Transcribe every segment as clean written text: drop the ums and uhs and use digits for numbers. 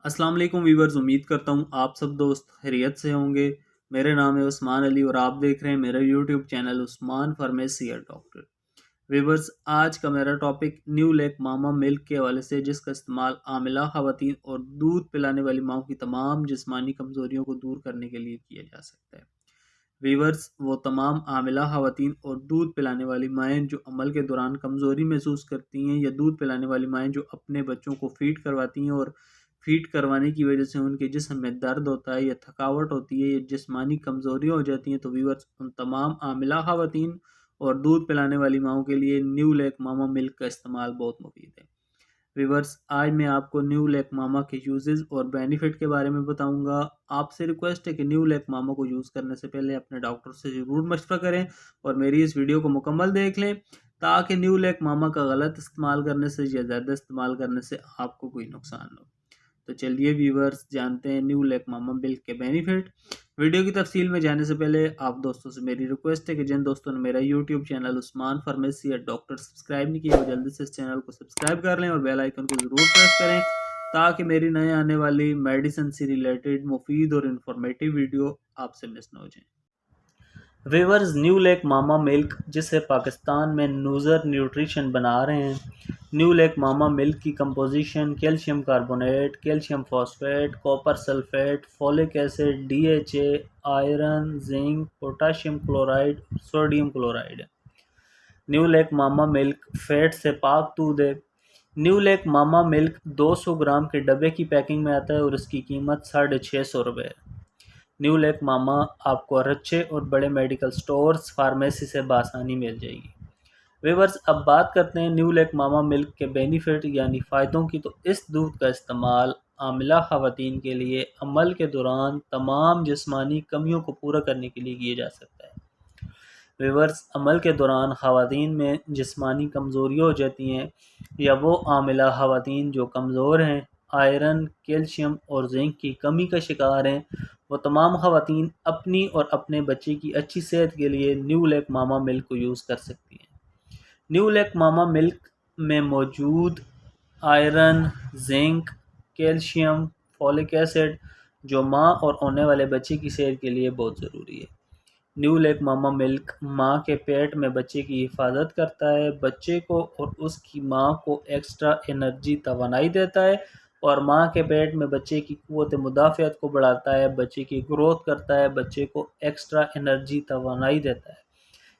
अस्सलाम वालेकुम वीवर्स, उम्मीद करता हूँ आप सब दोस्त खैरियत से होंगे। मेरा नाम है उस्मान अली और आप देख रहे हैं मेरा YouTube channel Usman pharmacy doctor. Viewers, आज का मेरा टॉपिक न्यू लेक मामा मिल्क के हवाले से, जिसका इस्तेमाल आमिला खवातीन और दूध पिलाने वाली माओं की तमाम जिस्मानी कमज़ोरियों को दूर करने के लिए किया जा सकता है। वीवर्स, वो तमाम आमिला खवातीन और दूध पिलाने वाली माएँ जो अमल के दौरान कमज़ोरी महसूस करती हैं, या दूध पिलाने वाली माएँ जो अपने बच्चों को फ़ीड करवाती हैं और फ़ीड करवाने की वजह से उनके जिस्म में दर्द होता है या थकावट होती है या जिस्मानी कमज़ोरियाँ हो जाती हैं, तो वीवर्स उन तमाम आमिला खवातीन और दूध पिलाने वाली माओं के लिए न्यू लेक मामा मिल्क का इस्तेमाल बहुत मुफीद है। वीवर्स, आज मैं आपको न्यू लेक मामा के यूजेस और बेनिफिट के बारे में बताऊंगा। आपसे रिक्वेस्ट है कि न्यू लेक मामा को यूज़ करने से पहले अपने डॉक्टर से ज़रूर मशवरा करें और मेरी इस वीडियो को मुकम्मल देख लें, ताकि न्यू लेक मामा का गलत इस्तेमाल करने से या ज़्यादा इस्तेमाल करने से आपको कोई नुकसान न हो। तो चलिए वीवर्स, जानते हैं न्यू लेक मामा मिल्क के बेनिफिट। वीडियो की तफसील में जाने से पहले आप दोस्तों से मेरी रिक्वेस्ट है कि जिन दोस्तों ने मेरा यूट्यूब चैनल उस्मान फार्मेसी या डॉक्टर सब्सक्राइब नहीं किया, वो जल्दी से इस चैनल को सब्सक्राइब कर लें और बेल आइकन को ज़रूर प्रेस करें, ताकि मेरी नए आने वाली मेडिसिन से रिलेटेड मुफीद और इन्फॉर्मेटिव वीडियो आपसे मिस न हो जाए। वीवर्स, न्यू लेक मामा मिल्क, जिसे पाकिस्तान में नूज़र न्यूट्रिशन बना रहे हैं, न्यू लेक मामा मिल्क की composition calcium carbonate, calcium phosphate, copper sulphate, folic acid, DHA, iron, zinc, potassium chloride, sodium chloride है। न्यू लेक मामा मिल्क फैट से पाक दूध है। न्यू लेक मामा मिल्क 200 ग्राम के डब्बे की पैकिंग में आता है और इसकी कीमत 650 रुपये है। न्यू लेक मामा आपको अच्छे और बड़े मेडिकल स्टोर्स, फार्मेसी से बासानी मिल जाएगी। व्यूअर्स, अब बात करते हैं न्यू लेक मामा मिल्क के बेनिफिट यानी फ़ायदों की। तो इस दूध का इस्तेमाल आमिला ख़वातीन के लिए अमल के दौरान तमाम जिस्मानी कमियों को पूरा करने के लिए किया जा सकता है। व्यूअर्स, अमल के दौरान ख़वातीन में जिस्मानी कमज़ोरी हो जाती हैं, या वो आमिला ख़वातीन जो कमज़ोर हैं, आयरन, कैल्शियम और जिंक की कमी का शिकार हैं, वो तमाम ख़वातीन अपनी और अपने बच्चे की अच्छी सेहत के लिए न्यू लेक मामा मिल्क को यूज़ कर सकती हैं। न्यू लेक मामा मिल्क में मौजूद iron, zinc, calcium, folic acid जो माँ और होने वाले बच्चे की सेहत के लिए बहुत ज़रूरी है। न्यू लेक मामा मिल्क माँ के पेट में बच्चे की हिफाजत करता है, बच्चे को और उसकी माँ को एक्स्ट्रा एनर्जी तवानाई देता है, और माँ के पेट में बच्चे की क़ुव्वत मुदाफ़ियत को बढ़ाता है, बच्चे की ग्रोथ करता है, बच्चे को एक्स्ट्रा एनर्जी तवानाई देता है।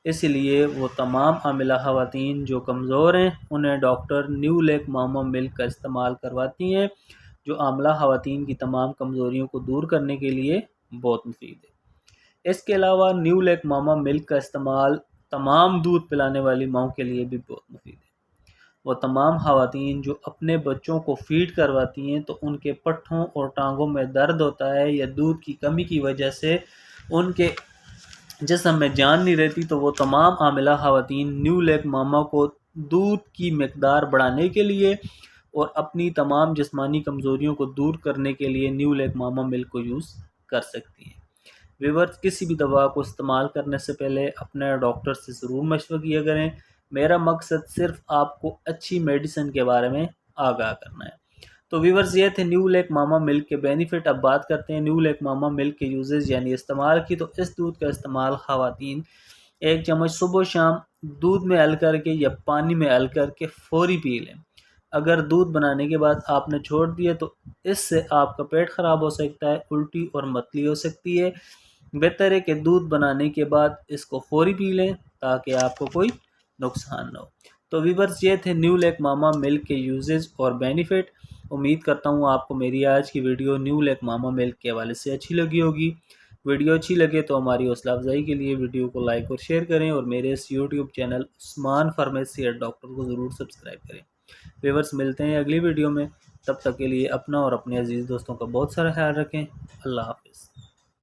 इसलिए वो तमाम हामिला ख़वातीन जो कमज़ोर हैं, उन्हें डॉक्टर न्यू लेक मामा मिल्क का इस्तेमाल करवाती हैं, जो आमला ख़वातीन की तमाम कमज़ोरियों को दूर करने के लिए बहुत मुफीद है। इसके अलावा न्यू लेक मामा मिल्क का इस्तेमाल तमाम दूध पिलाने वाली माओं के लिए भी बहुत मुफीद है। वो तमाम ख़वातीन जो अपने बच्चों को फ़ीड करवाती हैं, तो उनके पट्ठों और टांगों में दर्द होता है या दूध की कमी की वजह से उनके जिस्म में जान नहीं रहती, तो वो तमाम हामिला ख़वातीन न्यू लेक मामा को दूध की मकदार बढ़ाने के लिए और अपनी तमाम जिस्मानी कमज़ोरियों को दूर करने के लिए न्यू लेक मामा मिल्क को यूज़ कर सकती हैं। व्यूअर्स, किसी भी दवा को इस्तेमाल करने से पहले अपने डॉक्टर से ज़रूर मशवरा किया करें। मेरा मकसद सिर्फ आपको अच्छी मेडिसिन के बारे में आगाह करना है। तो व्यूअर्स, ये थे न्यू लेक मामा मिल्क के बेनिफिट। अब बात करते हैं न्यू लेक मामा मिल्क के यूजेस यानी इस्तेमाल की। तो इस दूध का इस्तेमाल ख़वातीन 1 चम्मच सुबह शाम दूध में हल करके या पानी में हल करके फ़ौरी पी लें। अगर दूध बनाने के बाद आपने छोड़ दिया तो इससे आपका पेट ख़राब हो सकता है, उल्टी और मतली हो सकती है। बेहतर है कि दूध बनाने के बाद इसको फ़ौरी पी लें, ताकि आपको कोई नुकसान ना हो। तो व्यूअर्स, ये थे न्यू लेक मामा मिल्क के यूजेस और बेनिफिट। उम्मीद करता हूँ आपको मेरी आज की वीडियो न्यू लेक मामा मिल्क के हवाले से अच्छी लगी होगी। वीडियो अच्छी लगे तो हमारी हौसला अफजाई के लिए वीडियो को लाइक और शेयर करें, और मेरे इस YouTube channel Usman pharmacy doctor को ज़रूर सब्सक्राइब करें। व्यूअर्स, मिलते हैं अगली वीडियो में। तब तक के लिए अपना और अपने अजीज़ दोस्तों का बहुत सारा ख्याल रखें। अल्लाह हाफ़िज़।